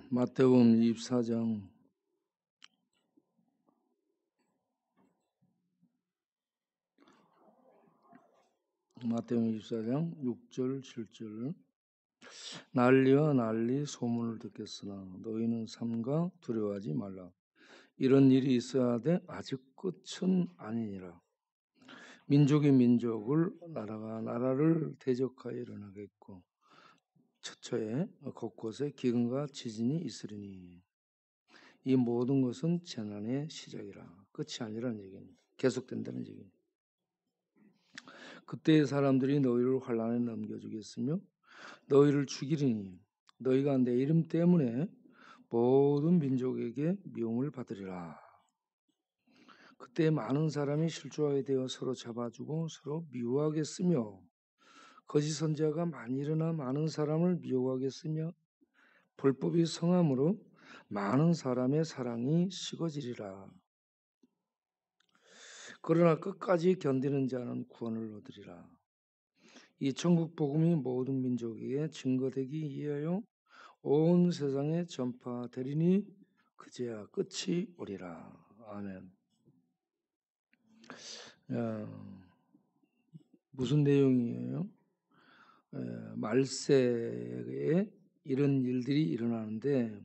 마태복음 24장 마태복음 24장 6절 7절 난리와 난리 소문을 듣겠으나 너희는 삼가 두려워하지 말라. 이런 일이 있어야 돼 아직 끝은 아니니라. 민족이 민족을 나라가 나라를 대적하여 일어나겠고 처처에 곳곳에 기근과 지진이 있으리니 이 모든 것은 재난의 시작이라. 끝이 아니라는 얘기입니다. 계속된다는 얘기입니다. 그때의 사람들이 너희를 환난에 넘겨주겠으며 너희를 죽이리니 너희가 내 이름 때문에 모든 민족에게 미움을 받으리라. 그때 많은 사람이 실족하게 되어 서로 잡아주고 서로 미워하겠으며 거짓 선지자가 많이 일어나 많은 사람을 미워하겠으며 불법이 성함으로 많은 사람의 사랑이 식어지리라. 그러나 끝까지 견디는 자는 구원을 얻으리라. 이 천국 복음이 모든 민족에게 증거되기 위하여 온 세상에 전파되리니 그제야 끝이 오리라. 아멘. 무슨 내용이에요? 말세에 이런 일들이 일어나는데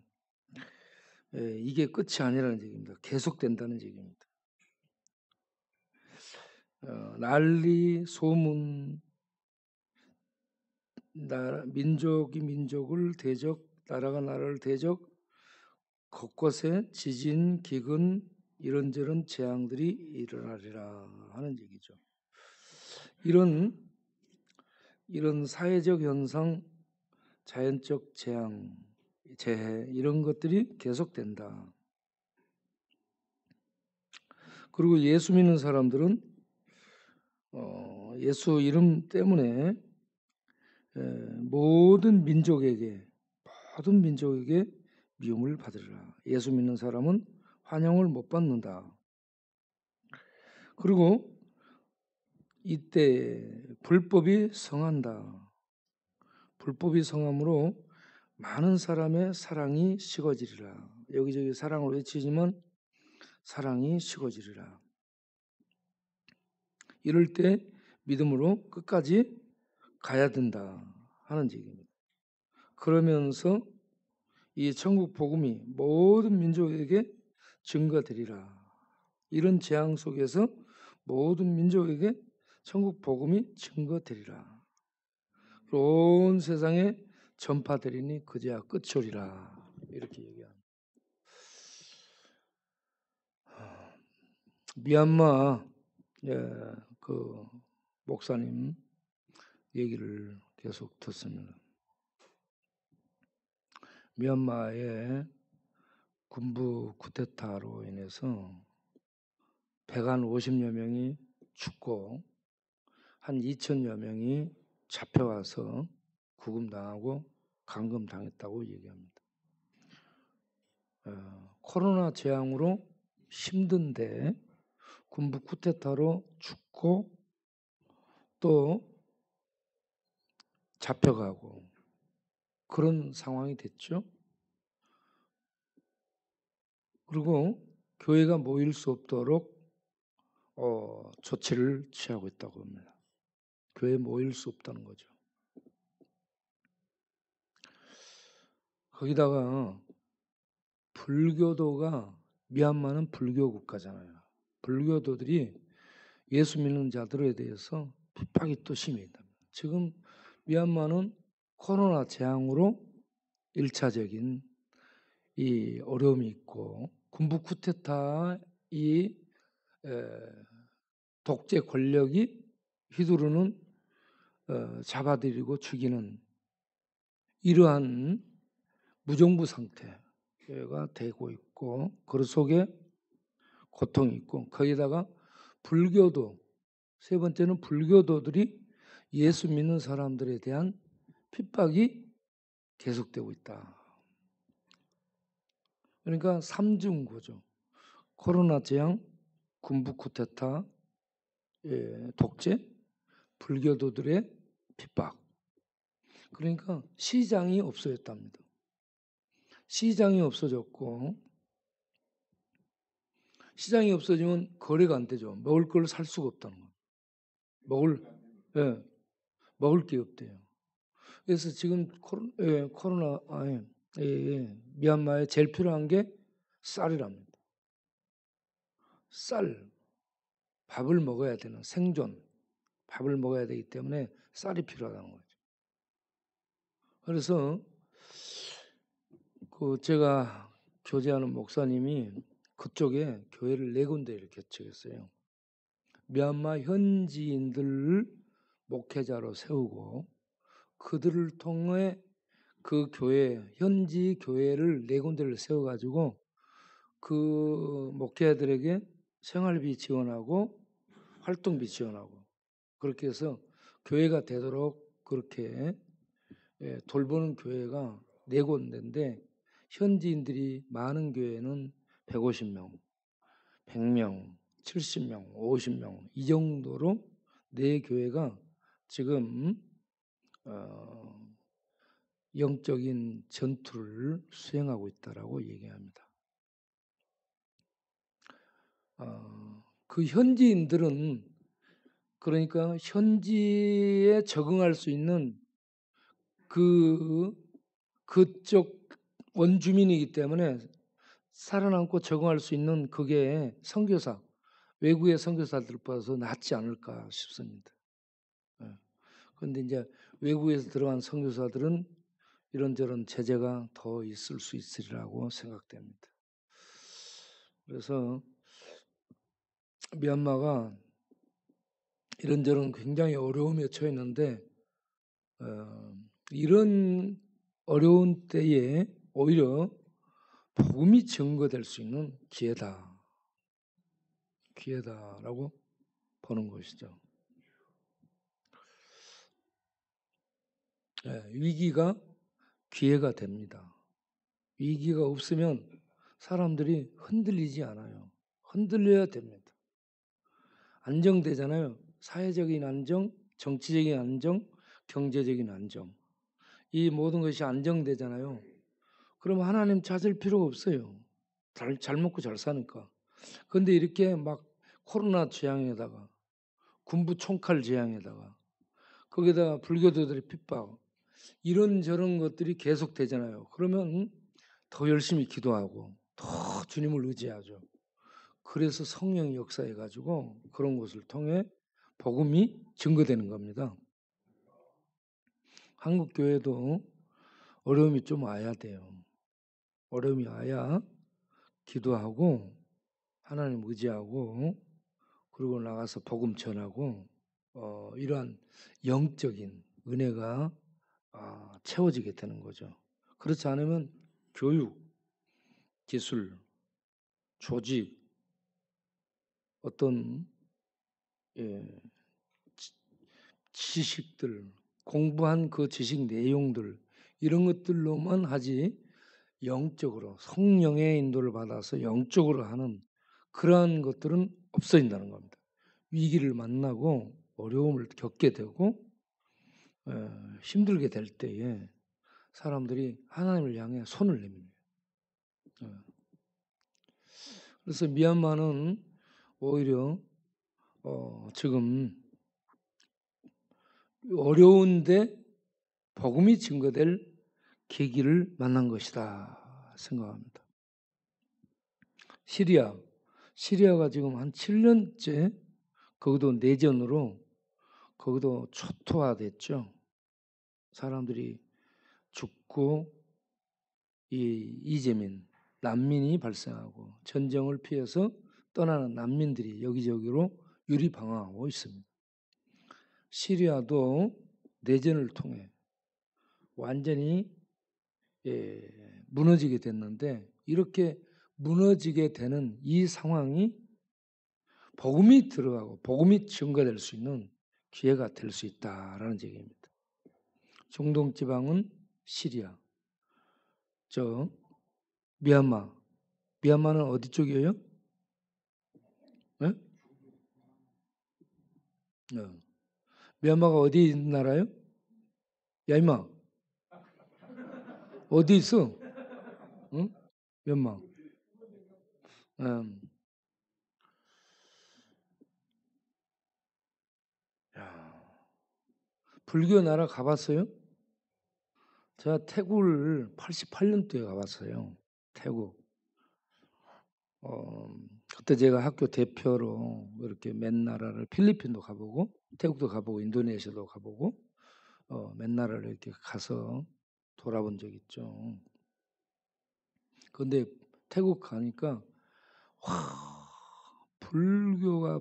이게 끝이 아니라는 얘기입니다. 계속된다는 얘기입니다. 난리, 소문, 민족이 민족을 대적, 나라가 나라를 대적, 곳곳에 지진, 기근, 이런저런 재앙들이 일어나리라 하는 얘기죠. 이런 사회적 현상, 자연적 재앙, 재해 이런 것들이 계속된다. 그리고 예수 믿는 사람들은 예수 이름 때문에 모든 민족에게 미움을 받으리라. 예수 믿는 사람은 환영을 못 받는다. 그리고 이때 불법이 성한다. 불법이 성함으로 많은 사람의 사랑이 식어지리라. 여기저기 사랑을 외치지만 사랑이 식어지리라. 이럴 때 믿음으로 끝까지 가야 된다 하는 얘기입니다. 그러면서 이 천국 복음이 모든 민족에게 증거되리라. 이런 재앙 속에서 모든 민족에게 천국 복음이 증거되리라. 온 세상에 전파되리니 그제야 끝이 오리라. 이렇게 얘기합니다. 미얀마 그 목사님 얘기를 계속 듣습니다. 미얀마의 군부 쿠데타로 인해서 150여 명이 죽고 한 2천여 명이 잡혀와서 구금당하고 감금당했다고 얘기합니다. 코로나 재앙으로 힘든데 군부 쿠데타로 죽고 또 잡혀가고 그런 상황이 됐죠. 그리고 교회가 모일 수 없도록 조치를 취하고 있다고 합니다. 교회에 모일 수 없다는 거죠. 거기다가 불교도가 미얀마는 불교 국가잖아요. 불교도들이 예수 믿는 자들에 대해서 핍박이 또 심해있답니다. 지금 미얀마는 코로나 재앙으로 1차적인 이 어려움이 있고 군부 쿠데타 이 독재 권력이 휘두르는 잡아들이고 죽이는 이러한 무정부 상태가 되고 있고 그 속에 고통이 있고 거기다가 불교도 세 번째는 불교도들이 예수 믿는 사람들에 대한 핍박이 계속되고 있다. 그러니까 삼중고죠. 코로나 재앙, 군부 쿠데타, 독재, 불교도들의 핍박. 그러니까 시장이 없어졌답니다. 시장이 없어졌고, 시장이 없어지면 거래가 안 되죠. 먹을 걸 살 수가 없다는 거예요. 예, 먹을 게 없대요. 그래서 지금 미얀마에 제일 필요한 게 쌀이랍니다. 쌀, 밥을 먹어야 되는 생존, 밥을 먹어야 되기 때문에 쌀이 필요하다는 거죠. 그래서 제가 교제하는 목사님이 그쪽에 교회를 4군데 이렇게 개척했어요. 미얀마 현지인들을 목회자로 세우고 그들을 통해 그 교회, 현지 교회를 4군데를 세워가지고 그 목회자들에게 생활비 지원하고 활동비 지원하고 그렇게 해서 교회가 되도록 그렇게 돌보는 교회가 4군데인데 현지인들이 많은 교회는 150명, 100명, 70명, 50명 이 정도로 4교회가 지금 영적인 전투를 수행하고 있다라고 얘기합니다. 그 현지인들은 그러니까 현지에 적응할 수 있는 그쪽 원주민이기 때문에 살아남고 적응할 수 있는 그게 선교사, 외국의 선교사들보다 낫지 않을까 싶습니다. 그런데 이제 외국에서 들어간 선교사들은 이런저런 제재가 더 있을 수 있으리라고 생각됩니다. 그래서 미얀마가 이런저런 굉장히 어려움에 처했는데 이런 어려운 때에 오히려 복음이 증거될 수 있는 기회다라고 보는 것이죠. 위기가 기회가 됩니다. 위기가 없으면 사람들이 흔들리지 않아요. 흔들려야 됩니다. 안정되잖아요. 사회적인 안정, 정치적인 안정, 경제적인 안정. 이 모든 것이 안정되잖아요. 그럼 하나님 찾을 필요가 없어요. 잘 먹고 잘 사니까. 그런데 이렇게 막 코로나 재앙에다가 군부 총칼 재앙에다가 거기다가 불교도들의 핍박 이런저런 것들이 계속 되잖아요. 그러면 더 열심히 기도하고 더 주님을 의지하죠. 그래서 성령이 역사해가지고 그런 것을 통해 복음이 증거되는 겁니다. 한국 교회도 어려움이 좀 와야 돼요. 어려움이 와야 기도하고 하나님 의지하고 그리고 나가서 복음 전하고 이러한 영적인 은혜가 채워지게 되는 거죠. 그렇지 않으면 교육, 기술, 조직, 어떤 지식들, 공부한 그 지식 내용들 이런 것들로만 하지 영적으로 성령의 인도를 받아서 영적으로 하는 그러한 것들은 없어진다는 겁니다. 위기를 만나고 어려움을 겪게 되고 힘들게 될 때에 사람들이 하나님을 향해 손을 내밉니다. 그래서 미얀마는 오히려 지금 어려운데 복음이 증거될 계기를 만난 것이다 생각합니다. 시리아가 지금 한 7년째 거기도 내전으로 거기도 초토화됐죠. 사람들이 죽고 이재민 난민이 발생하고 전쟁을 피해서 떠나는 난민들이 여기저기로 유리방황하고 있습니다. 시리아도 내전을 통해 완전히 무너지게 됐는데 이렇게 무너지게 되는 이 상황이 복음이 들어가고 복음이 증거될 수 있는 기회가 될 수 있다라는 얘기입니다. 중동 지방은 시리아, 미얀마는 어디 쪽이에요? 네? 미얀마가 어디 있는 나라예요? 야 임마 어디 있어? 응? 몇만. 야, 불교 나라 가봤어요? 제가 태국을 88년도에 가봤어요. 태국. 어, 그때 제가 학교 대표로 이렇게 맨 나라를 필리핀도 가보고 태국도 가보고 인도네시아도 가보고 맨 나라를 이렇게 가서 돌아본 적 있죠. 근데 태국 가니까 와, 불교가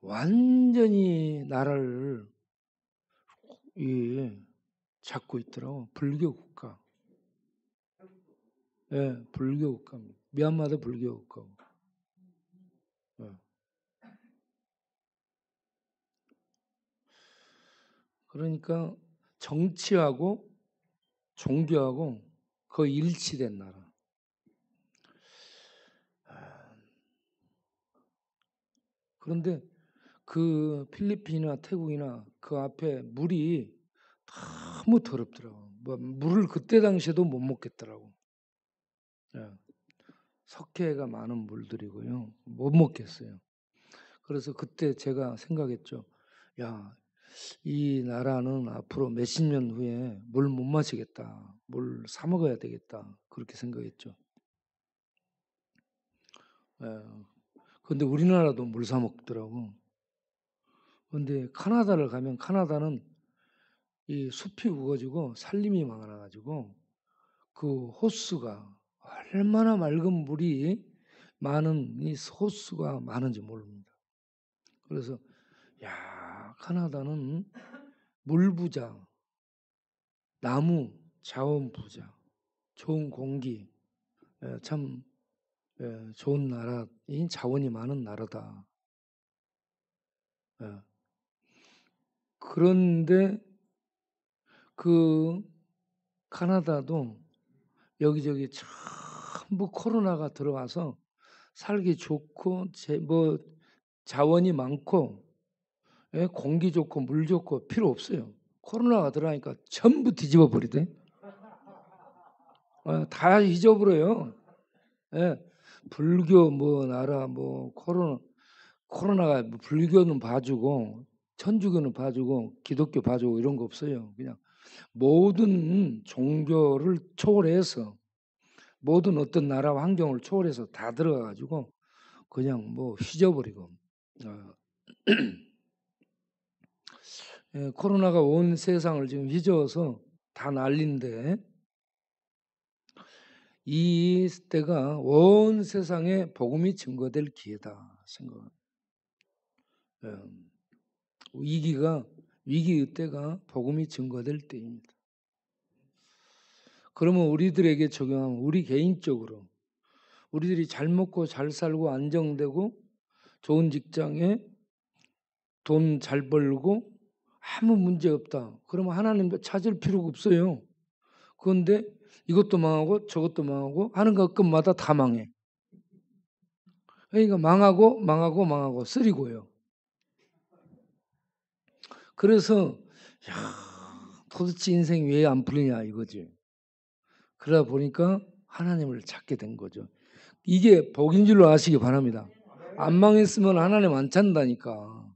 완전히 나라를 예, 잡고 있더라고. 불교 국가. 예, 불교 국가입니다. 미얀마도 불교 국가고. 예. 그러니까 정치하고 종교하고 거의 일치된 나라. 그런데 그 필리핀이나 태국이나 그 앞에 물이 너무 더럽더라고. 뭐 물을 그때 당시에도 못 먹겠더라고. 예. 석회가 많은 물들이고요. 못 먹겠어요. 그래서 그때 제가 생각했죠. 야, 이 나라는 앞으로 몇십 년 후에 물 못 마시겠다. 물 사 먹어야 되겠다. 그렇게 생각했죠. 예. 근데 우리나라도 물 사 먹더라고. 근데 카나다를 가면 카나다는 이 숲이 우거지고 산림이 많아가지고 그 호수가 얼마나 맑은 물이 많은 이 호수가 많은지 모릅니다. 그래서 야, 카나다는 물 부자, 나무 자원 부자, 좋은 공기, 참 좋은 나라, 이 자원이 많은 나라다. 예. 그런데 그 카나다도 여기저기 전부 코로나가 들어와서 살기 좋고 뭐 자원이 많고 공기 좋고 물 좋고 필요 없어요. 코로나가 들어가니까 전부 뒤집어 버리대. 다 잊어버려요. 예. 불교 뭐 나라 뭐 코로나가 뭐 불교는 봐주고 천주교는 봐주고 기독교 봐주고 이런 거 없어요. 그냥 모든 종교를 초월해서 모든 어떤 나라와 환경을 초월해서 다 들어가가지고 그냥 뭐 휘저버리고 코로나가 온 세상을 지금 휘저어서 다 난리인데 이 때가 온 세상에 복음이 증거될 기회다 생각. 위기의 때가 복음이 증거될 때입니다. 그러면 우리들에게 적용하면 우리 개인적으로 우리들이 잘 먹고 잘 살고 안정되고 좋은 직장에 돈 잘 벌고 아무 문제 없다. 그러면 하나님 찾을 필요가 없어요. 그런데 이것도 망하고 저것도 망하고 하는 것마다 다 망해. 그러니까 망하고 쓰리고요. 그래서 도대체 인생이 왜 안 풀리냐 이거지. 그러다 보니까 하나님을 찾게 된 거죠. 이게 복인 줄로 아시기 바랍니다. 안 망했으면 하나님 안 찾는다니까.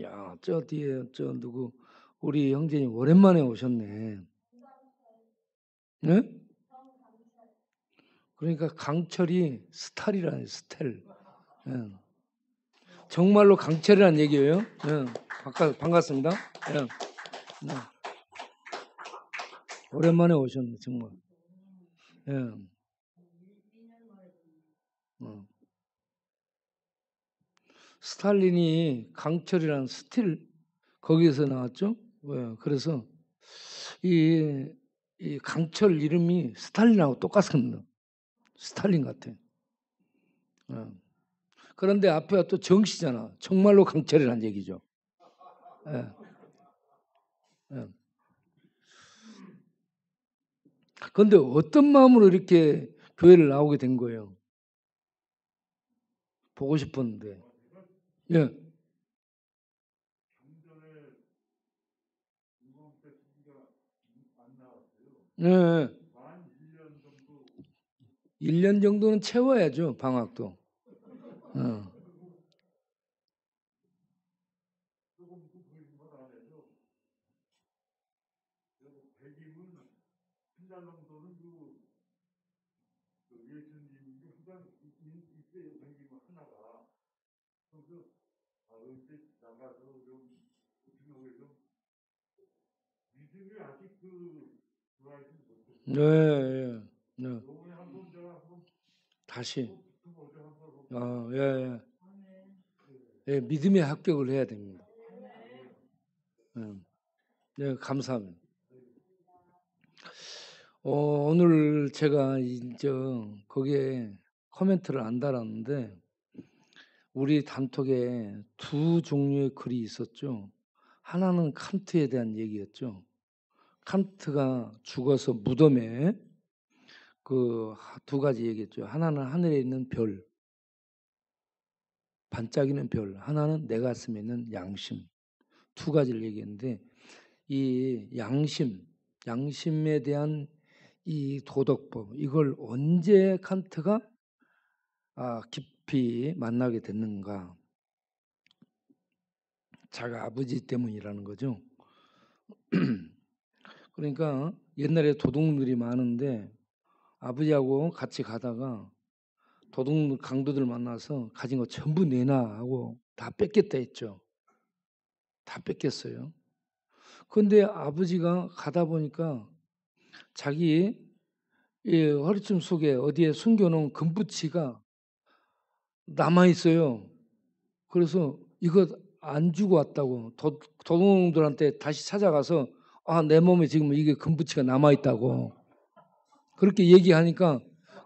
야, 저 뒤에 저 누구 우리 형제님 오랜만에 오셨네. 네? 그러니까 강철이 스타일이라는 스타일. 예. 정말로 강철이라는 얘기예요. 예. 반갑습니다. 예. 예. 오랜만에 오셨네 정말. 예. 스탈린이 강철이라는 스틸 거기에서 나왔죠. 예. 그래서 이 강철 이름이 스탈린하고 똑같습니다. 스탈린 같아. 예. 그런데 앞에가 또 정씨잖아. 정말로 강철이라는 얘기죠. 예. 예. 그런데 어떤 마음으로 이렇게 교회를 나오게 된 거예요? 보고 싶었는데. 예. 네. 1년 정도는 채워야죠, 방학도. 네, 예, 네. 다시. 예, 예, 믿음의 합격을 해야 됩니다. 네, 감사합니다. 오늘 제가 이제 거기에 코멘트를 안 달았는데 우리 단톡에 두 종류의 글이 있었죠. 하나는 칸트에 대한 얘기였죠. 칸트가 죽어서 무덤에 그 두 가지 얘기했죠. 하나는 하늘에 있는 별, 반짝이는 별, 하나는 내 가슴에 있는 양심. 두 가지를 얘기했는데 이 양심에 대한 이 도덕법, 이걸 언제 칸트가 깊이 만나게 됐는가? 자기 아버지 때문이라는 거죠. 그러니까 옛날에 도둑들이 많은데 아버지하고 같이 가다가 도둑 강도들 만나서 가진 거 전부 내놔 하고 다 뺏겠다 했죠. 다 뺏겼어요. 그런데 아버지가 가다 보니까 자기 허리춤 속에 어디에 숨겨놓은 금붙이가 남아 있어요. 그래서 이거 안 주고 왔다고 도둑들한테 다시 찾아가서 내 몸에 지금 이게 금붙이가 남아 있다고 그렇게 얘기하니까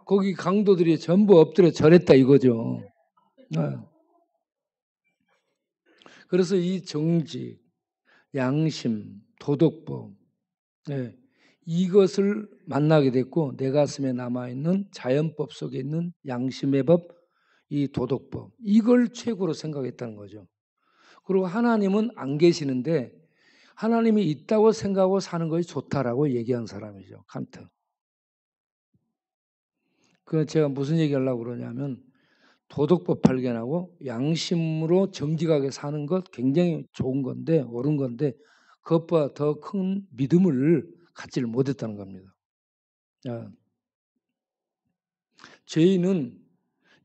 거기 강도들이 전부 엎드려 절했다 이거죠. 네. 그래서 이 정직, 양심, 도덕법, 네, 이것을 만나게 됐고 내 가슴에 남아있는 자연법 속에 있는 양심의 법, 이 도덕법, 이걸 최고로 생각했다는 거죠. 그리고 하나님은 안 계시는데 하나님이 있다고 생각하고 사는 것이 좋다라고 얘기한 사람이죠. 칸트. 그 제가 무슨 얘기하려고 그러냐면 도덕법 발견하고 양심으로 정직하게 사는 것 굉장히 좋은 건데 옳은 건데 그것보다 더 큰 믿음을 갖지를 못했다는 겁니다. 죄인은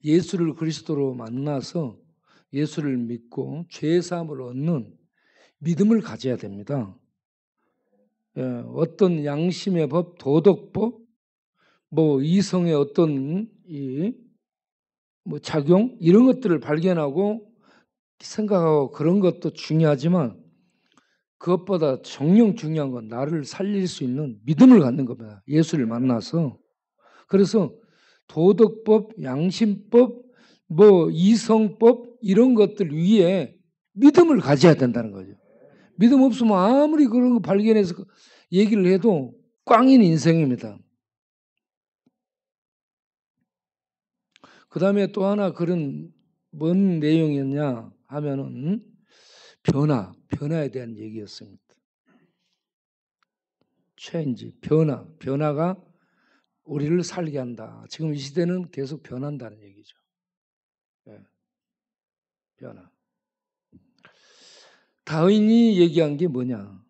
예수를 그리스도로 만나서 예수를 믿고 죄 사함을 얻는 믿음을 가져야 됩니다. 어떤 양심의 법, 도덕법, 이성의 어떤 작용 이런 것들을 발견하고 생각하고 그런 것도 중요하지만 그것보다 정녕 중요한 건 나를 살릴 수 있는 믿음을 갖는 겁니다. 예수를 만나서. 그래서 도덕법, 양심법, 이성법 이런 것들 위에 믿음을 가져야 된다는 거죠. 믿음 없으면 아무리 그런 거 발견해서 얘기를 해도 꽝인 인생입니다. 그 다음에 또 하나 그런 뭔 내용이었냐 하면은 변화에 대한 얘기였습니다. 체인지, 변화가 우리를 살게 한다. 지금 이 시대는 계속 변한다는 얘기죠. 변화. 다윈이 얘기한 게 뭐냐?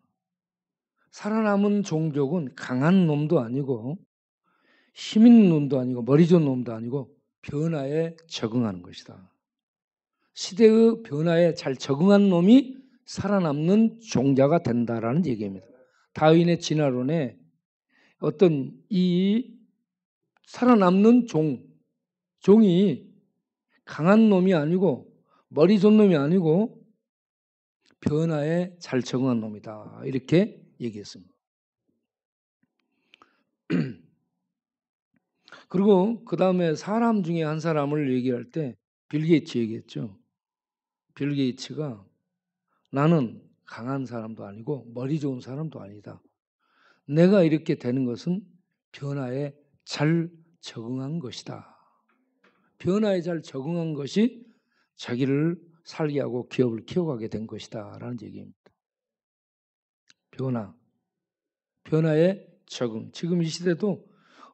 살아남은 종족은 강한 놈도 아니고 힘 있는 놈도 아니고 머리 좋은 놈도 아니고 변화에 적응하는 것이다. 시대의 변화에 잘 적응한 놈이 살아남는 종자가 된다라는 얘기입니다. 다윈의 진화론에 어떤 이 살아남는 종이 강한 놈이 아니고 머리 좋은 놈이 아니고 변화에 잘 적응한 놈이다. 이렇게 얘기했습니다. 그리고 그 다음에 사람 중에 한 사람을 얘기할 때 빌 게이츠 얘기했죠. 빌 게이츠가 나는 강한 사람도 아니고 머리 좋은 사람도 아니다. 내가 이렇게 되는 것은 변화에 잘 적응한 것이다. 변화에 잘 적응한 것이 자기를 살게 하고 기업을 키워가게 된 것이다 라는 얘기입니다. 변화. 변화에 적응. 지금 이 시대도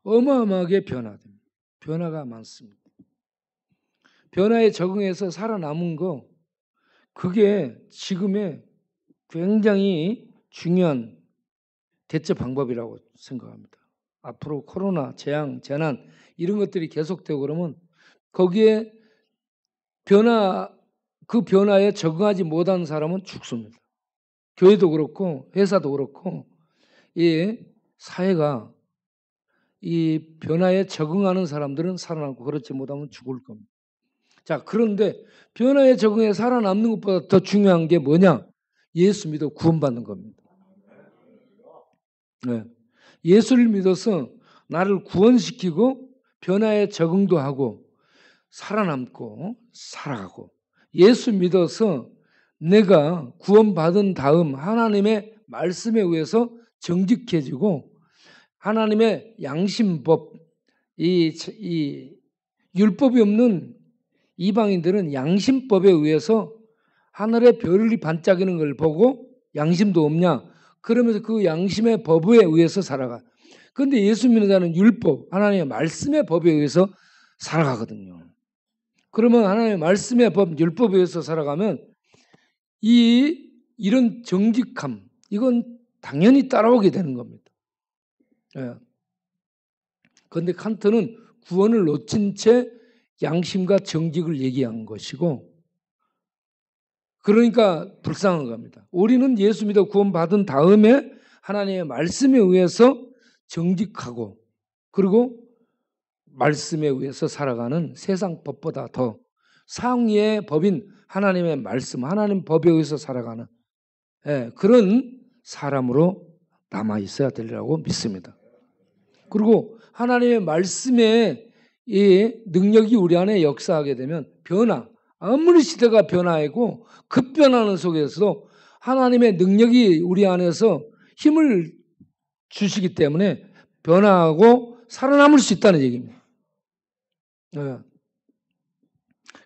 어마어마하게 변화됩니다. 변화가 많습니다. 변화에 적응해서 살아남은 거, 그게 지금의 굉장히 중요한 대처 방법이라고 생각합니다. 앞으로 코로나, 재앙, 재난 이런 것들이 계속되고 그러면 거기에 그 변화에 적응하지 못한 사람은 죽습니다. 교회도 그렇고 회사도 그렇고 이 사회가 이 변화에 적응하는 사람들은 살아남고 그렇지 못하면 죽을 겁니다. 자, 그런데 변화에 적응해 살아남는 것보다 더 중요한 게 뭐냐? 예수 믿어 구원받는 겁니다. 네. 예수를 믿어서 나를 구원시키고 변화에 적응도 하고 살아남고 살아가고, 예수 믿어서 내가 구원받은 다음 하나님의 말씀에 의해서 정직해지고 하나님의 양심법, 이 율법이 없는 이방인들은 양심법에 의해서 하늘의 별이 반짝이는 걸 보고 양심도 없냐? 그러면서 그 양심의 법에 의해서 살아가. 그런데 예수 믿는 자는 율법, 하나님의 말씀의 법에 의해서 살아가거든요. 그러면 하나님의 말씀의 법, 율법에 의해서 살아가면 이런 정직함, 이건 당연히 따라오게 되는 겁니다. 그런데 칸트는 구원을 놓친 채 양심과 정직을 얘기한 것이고, 그러니까 불쌍한 겁니다. 우리는 예수 믿어 구원받은 다음에 하나님의 말씀에 의해서 정직하고 그리고 말씀에 의해서 살아가는 세상 법보다 더 상위의 법인 하나님의 말씀, 하나님 법에 의해서 살아가는 그런 사람으로 남아 있어야 되리라고 믿습니다. 그리고 하나님의 말씀의 이 능력이 우리 안에 역사하게 되면 아무리 시대가 변화하고 급변하는 속에서도 하나님의 능력이 우리 안에서 힘을 주시기 때문에 변화하고 살아남을 수 있다는 얘기입니다.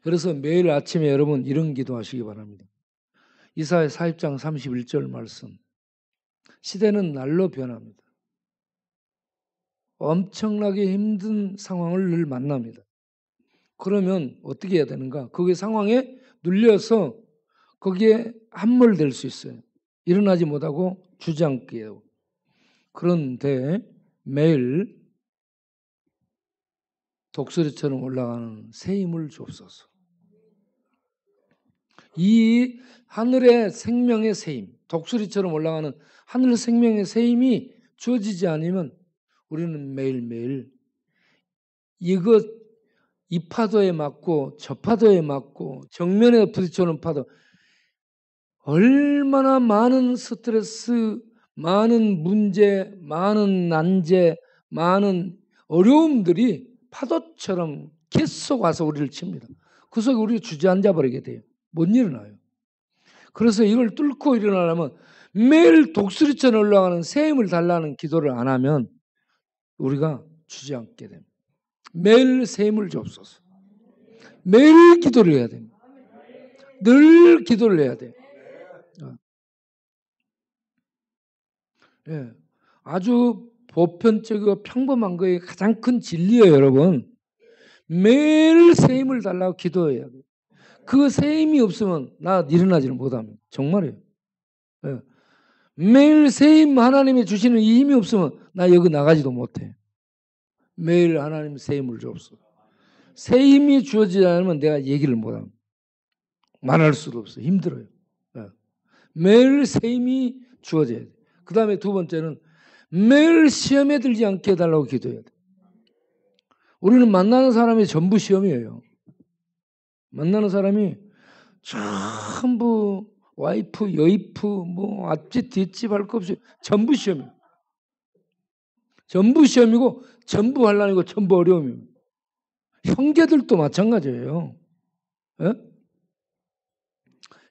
그래서 매일 아침에 여러분 이런 기도하시기 바랍니다. 이사야 40장 31절 말씀. 시대는 날로 변합니다. 엄청나게 힘든 상황을 늘 만납니다. 그러면 어떻게 해야 되는가? 거기에 상황에 눌려서 거기에 함몰될 수 있어요. 일어나지 못하고 주저앉게 해요. 그런데 매일 독수리처럼 올라가는 새 힘을 주옵소서. 이 하늘의 생명의 새 힘, 독수리처럼 올라가는 하늘 생명의 새 힘이 주어지지 않으면 우리는 매일매일 이 파도에 맞고 저 파도에 맞고 정면에 부딪혀오는 파도, 얼마나 많은 스트레스, 많은 문제, 많은 난제, 많은 어려움들이 파도처럼 계속 와서 우리를 칩니다. 그 속에 우리가 주저앉아 버리게 돼요. 못 일어나요. 그래서 이걸 뚫고 일어나려면 매일 독수리처럼 올라가는 새 힘을 달라는 기도를 안 하면 우리가 주저앉게 됩니다. 매일 새 힘을 주옵소서. 매일 기도를 해야 됩니다. 늘 기도를 해야 돼요. 아주 보편적이고 평범한 거에 가장 큰 진리예요, 여러분. 매일 새 힘을 달라고 기도해야 돼요. 그 새 힘이 없으면 나 일어나지를 못합니다. 정말이에요. 매일 새 힘 하나님이 주시는 이 힘이 없으면 나 여기 나가지도 못해. 매일 하나님 새 힘을 주옵소서. 새 힘이 주어지지 않으면 내가 얘기를 못합니다. 말할 수도 없어요. 힘들어요. 매일 새 힘이 주어져야 돼요. 그 다음에 두 번째는 매일 시험에 들지 않게 해달라고 기도해야 돼요. 우리는 만나는 사람이 전부 시험이에요. 만나는 사람이 전부 와이프, 여이프, 뭐 앞집, 뒷집 할 것 없이 전부 시험이에요. 전부 시험이고 전부 환난이고 전부 어려움입니다. 형제들도 마찬가지예요.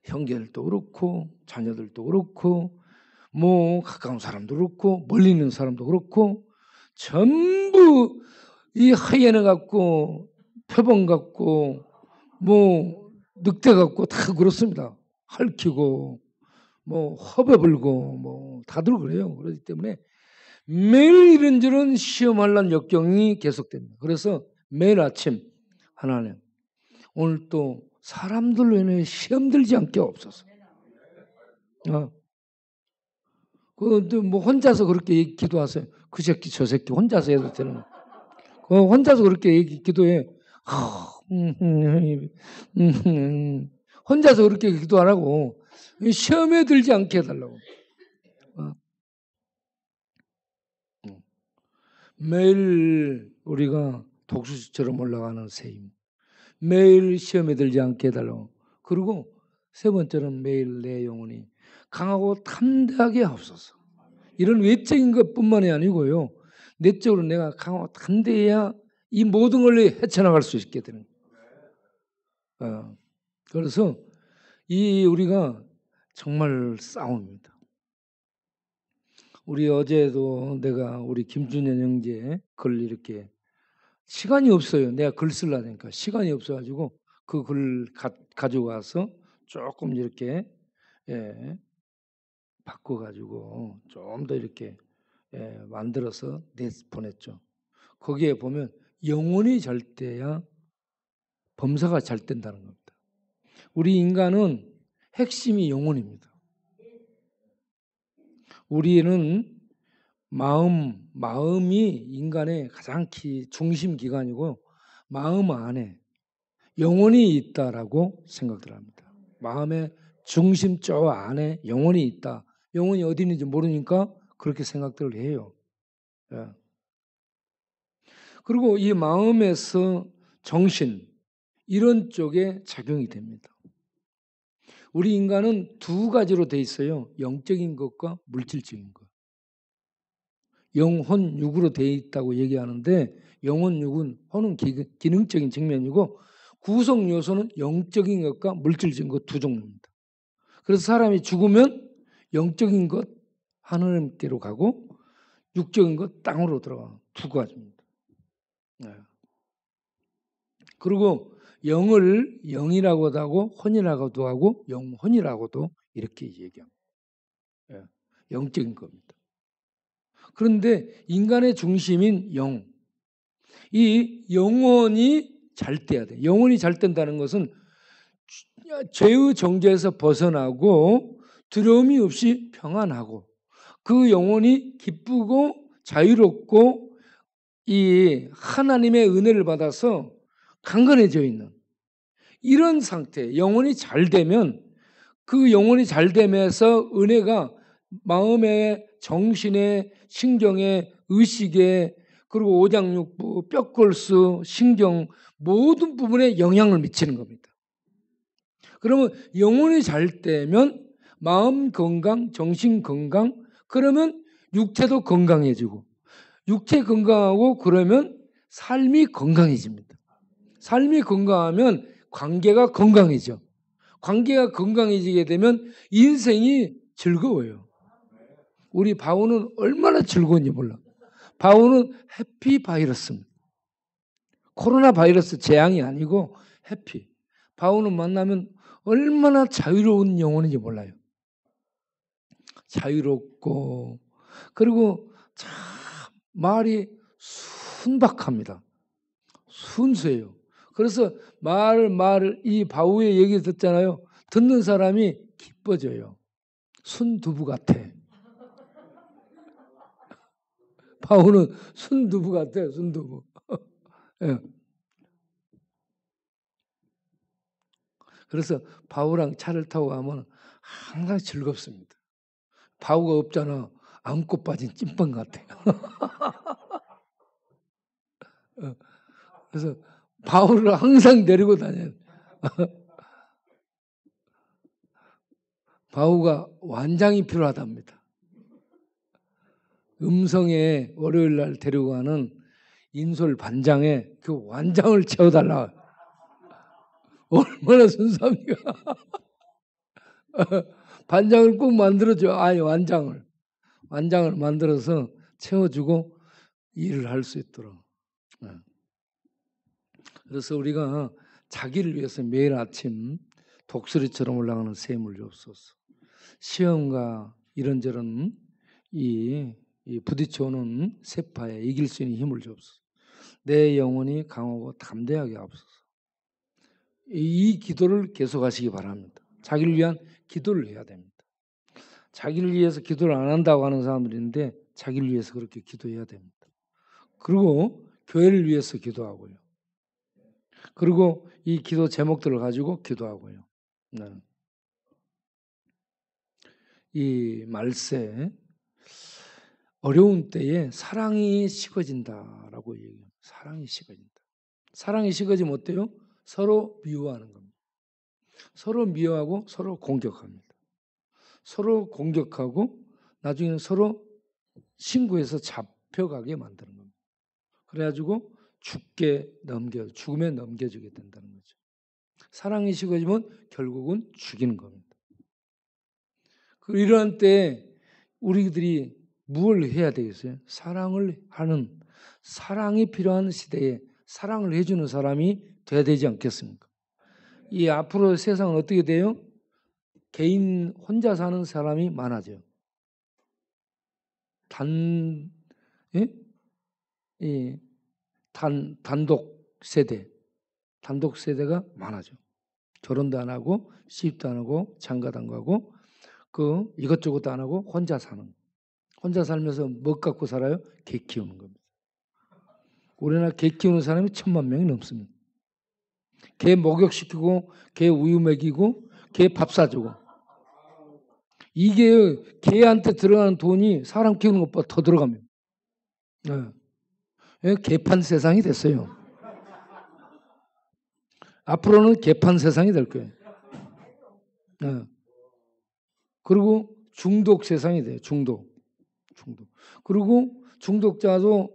형제들도 그렇고 자녀들도 그렇고 뭐 가까운 사람도 그렇고 멀리 있는 사람도 그렇고 전부 이 하이에나 같고 표범 같고 뭐 늑대 같고 다 그렇습니다. 핥히고 뭐 허배 불고 뭐 다들 그래요. 그렇기 때문에 매일 이런저런 시험하려는 역경이 계속됩니다. 그래서 매일 아침 하나님 오늘 또 사람들로 인해 시험 들지 않게 없어서. 뭐 혼자서 그렇게 기도하세요. 그 새끼 저 새끼 혼자서 해도 되는 거. 혼자서 그렇게 기도해. 혼자서 그렇게 기도하라고. 시험에 들지 않게 해달라고. 매일 우리가 독수리처럼 올라가는 셈. 매일 시험에 들지 않게 해달라고. 그리고 세 번째는 매일 내 영혼이 강하고 담대하게 하옵소서. 이런 외적인 것뿐만이 아니고요. 내적으로 내가 강하고 담대해야 이 모든 걸 헤쳐나갈 수 있게 되는 거예요. 그래서 우리가 정말 싸움입니다. 우리 어제도 내가 우리 김준현 형제 글 이렇게 시간이 없어요. 내가 글 쓰려니까 시간이 없어가지고 그 글 가지고 와서 조금 이렇게 바꿔가지고 좀 더 이렇게 만들어서 보냈죠. 거기에 보면 영혼이 잘 돼야 범사가 잘 된다는 겁니다. 우리 인간은 핵심이 영혼입니다. 우리는 마음이 인간의 가장 중심 기관이고 마음 안에 영혼이 있다라고 생각들 합니다. 마음의 중심 저 안에 영혼이 있다. 영혼이 어디 있는지 모르니까 그렇게 생각들을 해요. 그리고 이 마음에서 정신 이런 쪽에 작용이 됩니다. 우리 인간은 두 가지로 돼 있어요. 영적인 것과 물질적인 것. 영혼, 육으로 돼 있다고 얘기하는데 영혼, 육은 혼은 기능적인 측면이고 구성 요소는 영적인 것과 물질적인 것 두 종류입니다. 그래서 사람이 죽으면 영적인 것 하나님께로 가고 육적인 것 땅으로 들어가 두 가지입니다. 그리고 영을 영이라고도 하고 혼이라고도 하고 영혼이라고도 이렇게 얘기합니다. 영적인 겁니다. 그런데 인간의 중심인 영, 이 영혼이 잘 돼야 돼. 영혼이 잘 된다는 것은 죄의 정죄에서 벗어나고 두려움이 없이 평안하고 그 영혼이 기쁘고 자유롭고 이 하나님의 은혜를 받아서 강건해져 있는 이런 상태, 영혼이 잘 되면 그 영혼이 잘 되면서 은혜가 마음에, 정신에, 신경에, 의식에 그리고 오장육부, 뼈골수, 신경 모든 부분에 영향을 미치는 겁니다. 그러면 영혼이 잘 되면 마음 건강, 정신 건강, 그러면 육체도 건강해지고 육체 건강하고 그러면 삶이 건강해집니다. 삶이 건강하면 관계가 건강해져. 관계가 건강해지게 되면 인생이 즐거워요. 우리 바우는 얼마나 즐거운지 몰라. 바우는 해피 바이러스입니다. 코로나 바이러스 재앙이 아니고 해피. 바우는 만나면 얼마나 자유로운 영혼인지 몰라요. 자유롭고 그리고 참 말이 순박합니다. 순수해요. 그래서 이 바우의 얘기 듣잖아요. 듣는 사람이 기뻐져요. 순두부 같아. 바우는 순두부 같아요. 순두부. 예. 그래서 바우랑 차를 타고 가면 항상 즐겁습니다. 바우가 없잖아. 안고 빠진 찐빵 같아요. 그래서 바우를 항상 데리고 다녀요. 바우가 완장이 필요하답니다. 음성에 월요일 날 데리고 가는 인솔 반장에 그 완장을 채워달라. 얼마나 순수합니까? 반장을 꼭 만들어줘. 아니 완장을 만들어서 채워주고 일을 할 수 있도록. 그래서 우리가 자기를 위해서 매일 아침 독수리처럼 올라가는 셈을 주옵소서. 시험과 이런저런 이 이 부딪혀오는 세파에 이길 수 있는 힘을 주옵소서. 내 영혼이 강하고 담대하게 하옵소서. 이 기도를 계속하시기 바랍니다. 자기를 위한 기도를 해야 됩니다. 자기를 위해서 기도를 안 한다고 하는 사람들인데 자기를 위해서 그렇게 기도해야 됩니다. 그리고 교회를 위해서 기도하고요. 그리고 이 기도 제목들을 가지고 기도하고요. 네. 이 말세 어려운 때에 사랑이 식어진다라고 얘기해요. 사랑이 식어진다. 사랑이 식어지면 어때요? 서로 미워하는 겁니다. 서로 미워하고 서로 공격합니다. 서로 공격하고 나중에는 서로 신고해서 잡혀가게 만드는 겁니다. 그래가지고 죽음에 넘겨주게 된다는 거죠. 사랑이 식어지면 결국은 죽이는 겁니다. 이러한 때 우리들이 무엇을 해야 되겠어요? 사랑을 하는, 사랑이 필요한 시대에 사랑을 해주는 사람이 돼야 되지 않겠습니까? 이 앞으로 세상은 어떻게 돼요? 개인 혼자 사는 사람이 많아져요. 단독 세대가 많아져. 결혼도 안 하고 시집도 안 하고 장가도 안 가고 이것저것 안 하고 혼자 사는. 혼자 살면서 뭐 갖고 살아요? 개 키우는 겁니다. 우리나라 개 키우는 사람이 1000만 명이 넘습니다. 개 목욕시키고 개 우유 먹이고 개 밥 사주고. 이게 개한테 들어가는 돈이 사람 키우는 것보다 더 들어갑니다. 네. 개판 세상이 됐어요. 앞으로는 개판 세상이 될 거예요. 네. 그리고 중독 세상이 돼요. 중독. 그리고 중독자도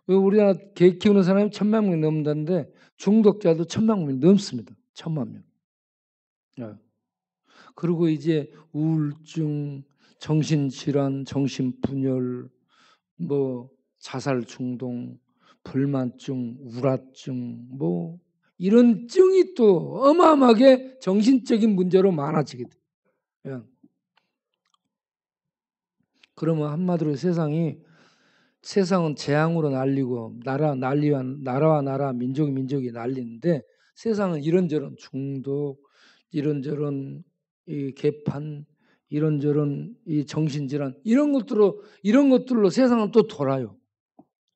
우리나라 개 키우는 사람이 1000만 명이 넘는다는데 중독자도 1000만 명이 넘습니다. 1000만 명. 네. 그리고 이제 우울증, 정신질환, 정신분열, 자살충동, 불만증, 우울증, 이런 증이 또 어마어마하게 정신적인 문제로 많아지게 돼요. 그러면 한마디로 세상은 재앙으로 날리고 나라와 나라, 민족이 날리는데 세상은 이런저런 중독, 이런저런 이 개판, 이런저런 이 정신질환 이런 것들로 세상은 또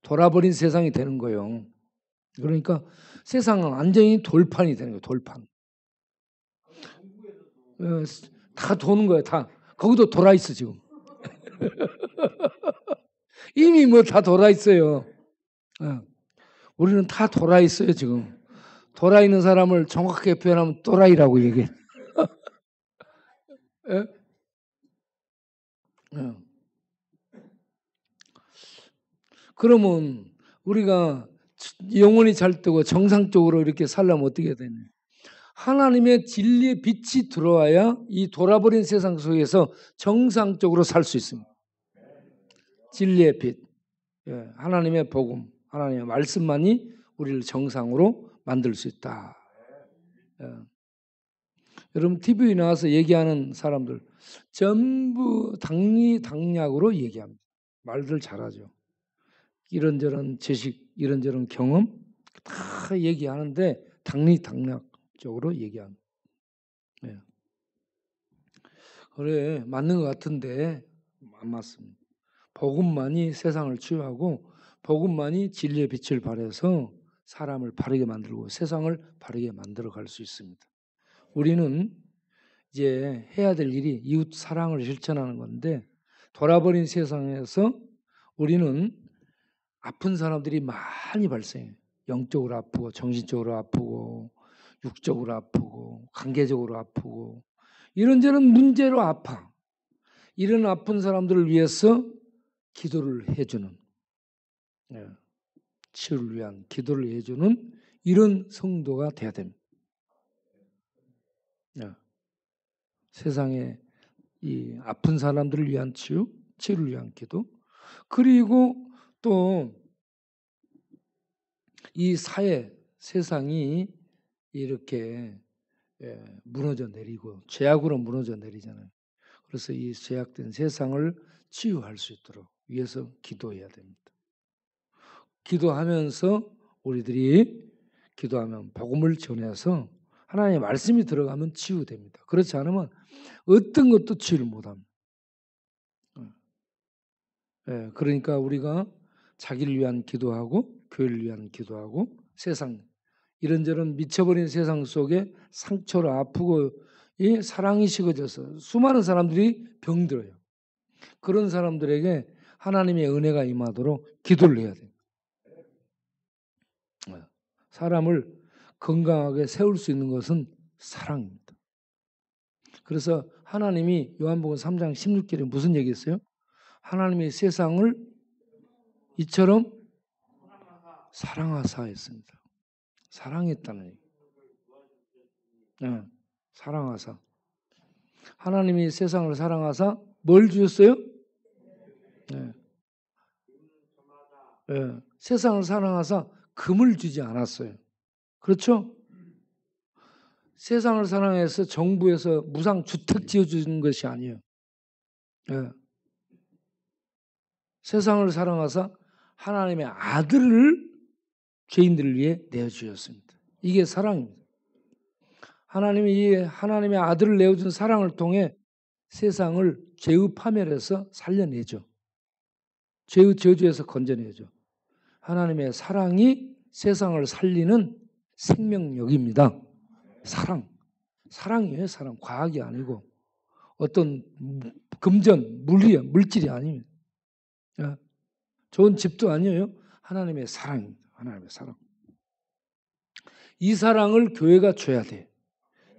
돌아버린 세상이 되는 거예요. 그러니까 세상은 완전히 돌판이 되는 거예요. 돌판. 다 도는 거예요. 다. 거기도 돌아 있어 지금. 이미 다 돌아 있어요. 우리는 다 돌아 있어요 지금. 돌아 있는 사람을 정확하게 표현하면 또라이라고 얘기해. 그러면 우리가 영혼이 잘 뜨고 정상적으로 이렇게 살려면 어떻게 해야 되냐? 하나님의 진리의 빛이 들어와야 이 돌아버린 세상 속에서 정상적으로 살 수 있습니다. 진리의 빛, 하나님의 복음, 하나님의 말씀만이 우리를 정상으로 만들 수 있다. 여러분 TV에 나와서 얘기하는 사람들 전부 당리당략으로 얘기합니다. 말들 잘하죠. 이런저런 지식, 이런저런 경험 다 얘기하는데 당리당략적으로 얘기합니다. 그래 맞는 것 같은데 안 맞습니다. 복음만이 세상을 치유하고 복음만이 진리의 빛을 발해서 사람을 바르게 만들고 세상을 바르게 만들어 갈 수 있습니다. 우리는 이제 해야 될 일이 이웃 사랑을 실천하는 건데 돌아버린 세상에서 우리는 아픈 사람들이 많이 발생해요. 영적으로 아프고 정신적으로 아프고 육적으로 아프고 관계적으로 아프고 이런저런 문제로 아파. 이런 아픈 사람들을 위해서 기도를 해주는 치유를 위한 기도를 해주는 이런 성도가 돼야 됩니다. 세상에 이 아픈 사람들을 위한 치유를 위한 기도 그리고 또 이 세상이 이렇게 무너져 내리고 죄악으로 무너져 내리잖아요. 그래서 이 죄악된 세상을 치유할 수 있도록 위해서 기도해야 됩니다. 기도하면서 우리들이 기도하면 복음을 전해서 하나님의 말씀이 들어가면 치유됩니다. 그렇지 않으면 어떤 것도 치유를 못합니다. 그러니까 우리가 자기를 위한 기도하고 교회를 위한 기도하고 세상 이런저런 미쳐버린 세상 속에 상처로 아프고 이 사랑이 식어져서 수많은 사람들이 병들어요. 그런 사람들에게 하나님의 은혜가 임하도록 기도를 해야 돼요. 사람을 건강하게 세울 수 있는 것은 사랑입니다. 그래서 하나님이 요한복음 3장 16절에 무슨 얘기했어요? 하나님이 세상을 이처럼 사랑하사 했습니다. 사랑했다는 얘기. 사랑하사. 하나님이 세상을 사랑하사 뭘 주셨어요? 세상을 사랑하사 금을 주지 않았어요. 그렇죠? 세상을 사랑해서 정부에서 무상 주택 지어주는 것이 아니에요. 세상을 사랑하사 하나님의 아들을 죄인들을 위해 내어주셨습니다. 이게 사랑입니다. 하나님이 하나님의 아들을 내어준 사랑을 통해 세상을 죄의 파멸에서 살려내죠. 죄의 저주에서 건져내죠. 하나님의 사랑이 세상을 살리는 생명력입니다. 사랑이에요. 사랑. 과학이 아니고 어떤 금전, 물질이 아닙니다. 좋은 집도 아니에요. 하나님의 사랑입니다. 하나님의 사랑. 이 사랑을 교회가 줘야 돼.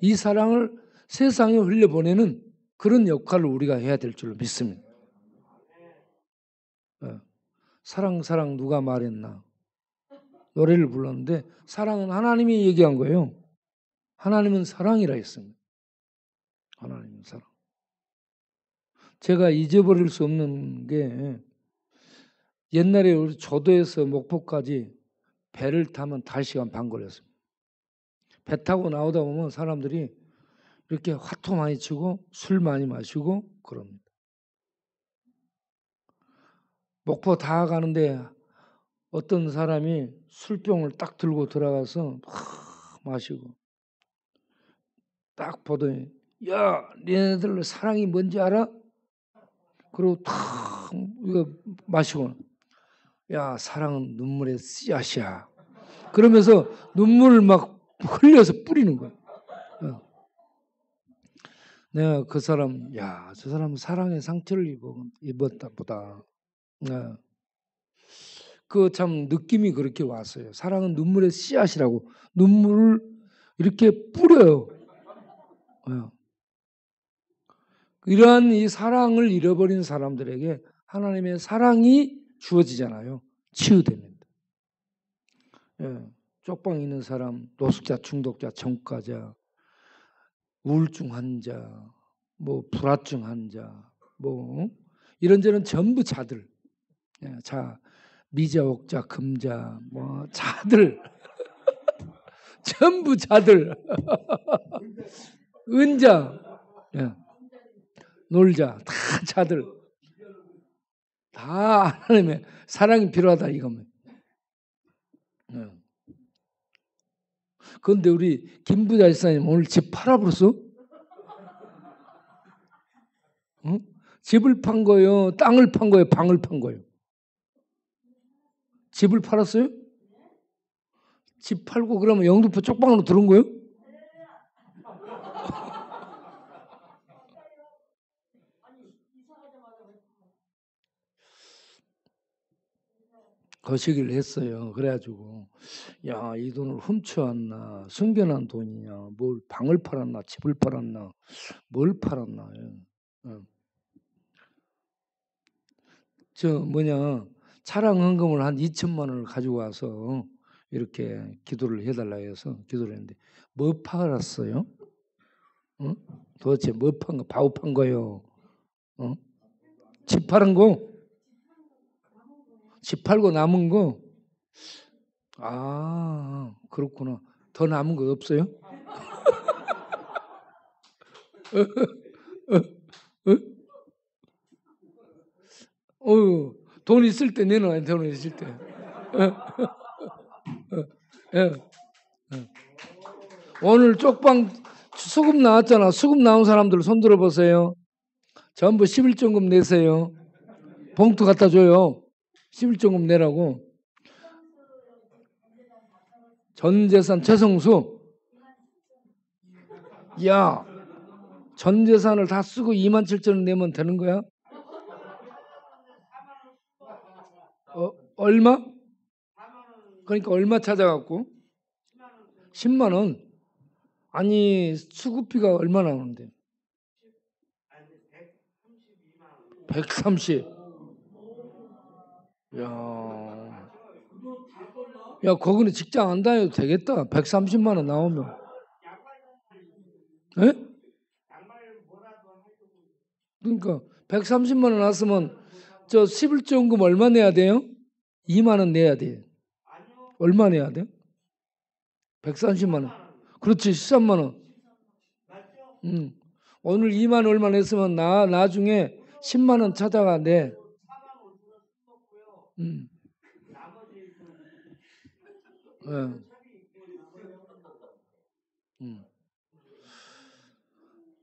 이 사랑을 세상에 흘려보내는 그런 역할을 우리가 해야 될 줄로 믿습니다. 사랑 누가 말했나? 노래를 불렀는데 사랑은 하나님이 얘기한 거예요. 하나님은 사랑이라 했습니다. 하나님은 사랑. 제가 잊어버릴 수 없는 게 옛날에 우리 조도에서 목포까지 배를 타면 5시간 반 걸렸습니다. 배 타고 나오다 보면 사람들이 이렇게 화투 많이 치고 술 많이 마시고 그럽니다. 목포 다 가는데 어떤 사람이 술병을 딱 들고 들어가서 마시고 딱 보더니 야, 니네들 사랑이 뭔지 알아? 그리고 탁 이거 마시고 야, 사랑은 눈물의 씨앗이야. 그러면서 눈물을 막 흘려서 뿌리는 거야. 내가 그 사람, 야, 저 사람은 사랑의 상처를 입었다 보다. 그 참 느낌이 그렇게 왔어요. 사랑은 눈물의 씨앗이라고. 눈물을 이렇게 뿌려요. 이러한 이 사랑을 잃어버린 사람들에게 하나님의 사랑이 주어지잖아요. 치유됩니다. 쪽방 있는 사람, 노숙자, 중독자, 전과자, 우울증 환자, 뭐 불화증 환자, 뭐 이런저런 전부 자들, 미자, 옥자, 금자, 뭐 자들, 전부 자들, 은자, 놀자, 다 자들, 다 하나님의 사랑이 필요하다 이겁니다. 그런데 우리 김부자 집사님 오늘 집 팔아버렸어? 집을 판 거예요? 땅을 판 거예요? 방을 판 거예요? 집을 팔았어요? 집 팔고 그러면 영등포 쪽방으로 들어온 거예요? 거시기를 했어요. 그래가지고 야, 이 돈을 훔쳐왔나 숨겨난 돈이냐, 뭘 방을 팔았나 집을 팔았나 뭘 팔았나. 차량 헌금을 한 2천만 원을 가지고 와서 이렇게 기도를 해달라 해서 기도를 했는데 뭐 팔았어요? 도대체 뭐 판 거? 바우 판 거요? 집 팔은 거? 집 팔고 남은 거? 아, 그렇구나. 더 남은 거 없어요? 돈 있을 때 내놔요. 돈 있을 때. 오늘 쪽방 수급 나왔잖아. 수급 나온 사람들 손 들어보세요. 전부 11조금 내세요. 봉투 갖다 줘요. 11조금 내라고. 전재산 최성수. 야, 전재산을 다 쓰고 27,000원 내면 되는 거야? 얼마? 그러니까 얼마 찾아갖고? 10만 원. 아니 수급비가 얼마 나오는데? 130. 야, 거기는 직장 안 다녀도 되겠다. 130만 원 나오면. 에? 그러니까 130만 원 나왔으면 저 11조금 얼마 내야 돼요? 2만 원 내야 돼. 얼마 내야 돼? 130만 원. 그렇지, 13만 원. 오늘 2만 원 얼마 냈으면 나중에 10만 원 찾아가 내.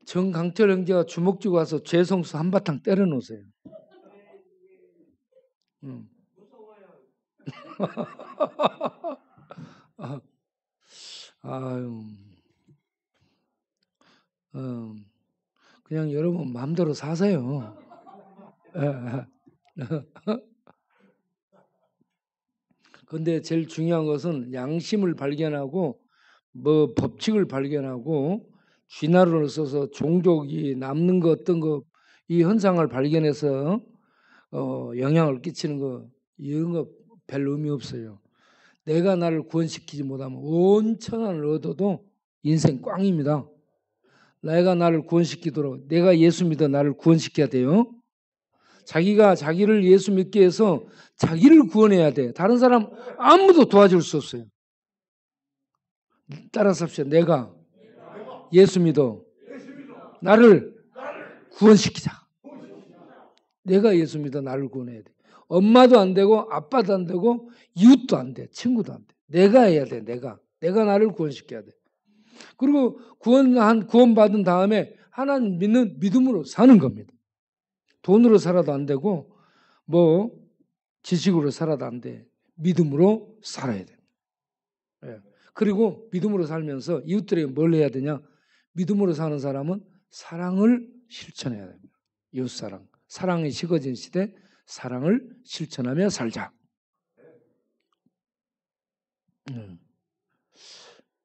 정강철 형제가 주먹 쥐고 와서 죄송수 한바탕 때려 놓으세요. 아유, 그냥 여러분 마음대로 사세요. 근데 제일 중요한 것은 양심을 발견하고 뭐 법칙을 발견하고 쥐나루를 써서 종족이 남는 거 어떤 거 이 현상을 발견해서 영향을 끼치는 거 이런 거 별 의미 없어요. 내가 나를 구원시키지 못하면 온 천하를 얻어도 인생 꽝입니다. 내가 나를 구원시키도록 내가 예수 믿어 나를 구원시켜야 돼요. 자기가 자기를 예수 믿게 해서 자기를 구원해야 돼. 다른 사람 아무도 도와줄 수 없어요. 따라서 합시다. 내가 예수 믿어 나를 구원시키자. 내가 예수 믿어 나를 구원해야 돼. 엄마도 안 되고 아빠도 안 되고 이웃도 안 돼. 친구도 안 돼. 내가 해야 돼. 내가 나를 구원시켜야 돼. 그리고 구원받은 다음에 하나님 믿는 믿음으로 사는 겁니다. 돈으로 살아도 안 되고 뭐 지식으로 살아도 안 돼. 믿음으로 살아야 돼. 그리고 믿음으로 살면서 이웃들에게 뭘 해야 되냐? 믿음으로 사는 사람은 사랑을 실천해야 됩니다. 이웃사랑. 사랑이 식어진 시대 사랑을 실천하며 살자.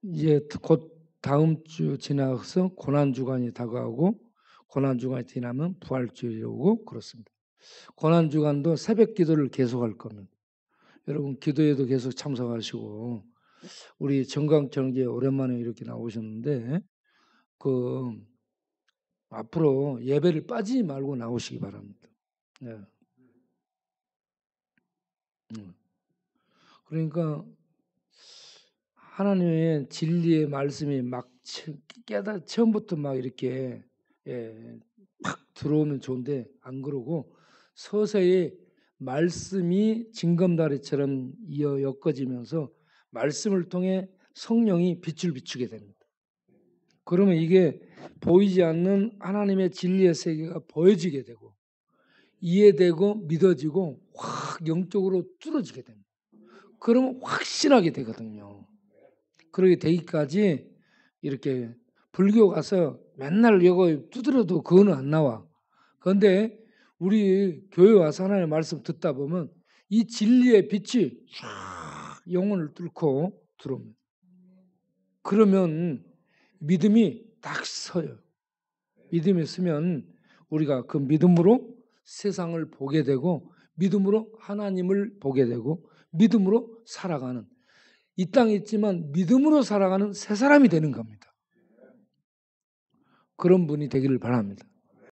이제 곧 다음 주 지나서 고난주간이 다가오고 고난주간이 지나면 부활주일이 오고 그렇습니다. 고난주간도 새벽 기도를 계속할 겁니다. 여러분 기도에도 계속 참석하시고 우리 정강정제 오랜만에 이렇게 나오셨는데 앞으로 예배를 빠지지 말고 나오시기 바랍니다. 네. 그러니까 하나님의 진리의 말씀이 막 처음부터 막 이렇게 막 들어오면 좋은데 안 그러고 서서히 말씀이 징검다리처럼 엮어지면서 말씀을 통해 성령이 빛을 비추게 됩니다. 그러면 이게 보이지 않는 하나님의 진리의 세계가 보여지게 되고 이해되고 믿어지고 확 영적으로 뚫어지게 됩니다. 그러면 확신하게 되거든요. 그러게 되기까지 이렇게 불교 가서 맨날 이거 두드려도 그거는 안 나와. 그런데 우리 교회 와서 하나님의 말씀 듣다 보면 이 진리의 빛이 쫙 영혼을 뚫고 들어옵니다. 그러면 믿음이 딱 서요. 믿음이 서면 우리가 그 믿음으로 세상을 보게 되고 믿음으로 하나님을 보게 되고 믿음으로 살아가는 이 땅에 있지만 믿음으로 살아가는 새 사람이 되는 겁니다. 그런 분이 되기를 바랍니다.